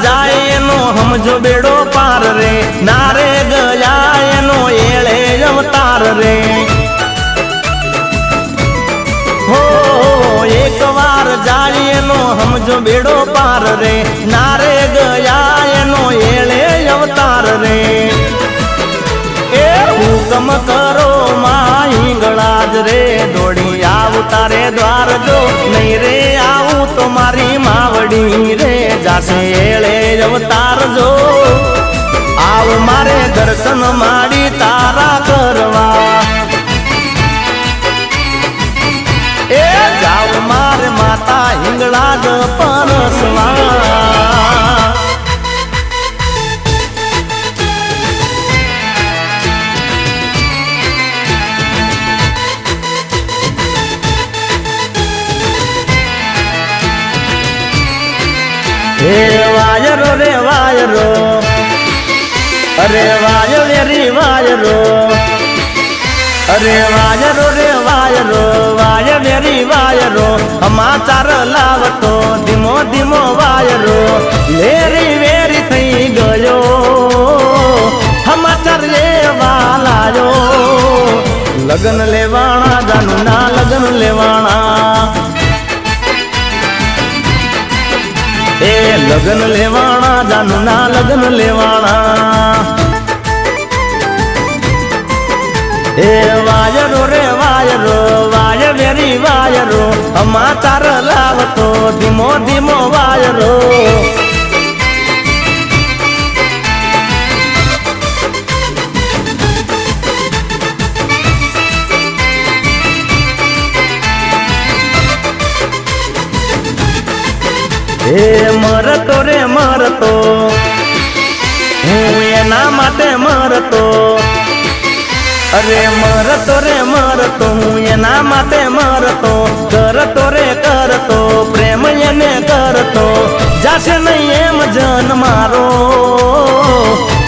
જાય એનો સમજો બેડો પાર રે, નારે ગયા એનો એળે અવતાર રે. હો એક વાર જાય એનો સમજો બેડો પાર રે, નારે ગયા એનો એળે અવતાર રે. એ હુકમ કરો માં હિંગળાજ રે, દોડી આવું તારે દ્વાર જો, નહીં રે આવું તો મારી માવડી રે જાશે એળે અવતાર જો. આવ મારે દર્શન માડી તારા કરવા, એ જાવ મારે માતા હિંગળાજ પરસવા. હે વાયરો રે વાયરો, અરે વાયરે રે વાયરો, અરે વાયરો રે વાયરો, વાયરે રે વાયરો, સમાચાર લાવતો ધીમો ધીમો વાયરો, લેરી વેરી થઈ ગયો સમાચાર લેવા લાયો. લગન લેવાણા જાનું ના લગન લેવાણા, એ લગન લેવાણા જાનું ના લગન લેવાણા. એ વાયરો રે વાયરો, વાય વેરી વાયરો, સમાચાર લાવતો ધીમો ધીમો વાયરો. એ મરતો રે મરતો, હું એના માટે મરતો, અરે મરતો રે મરતો, હું એના માટે મરતો, કરતો રે કરતો પ્રેમ એને કરતો, જાશે ને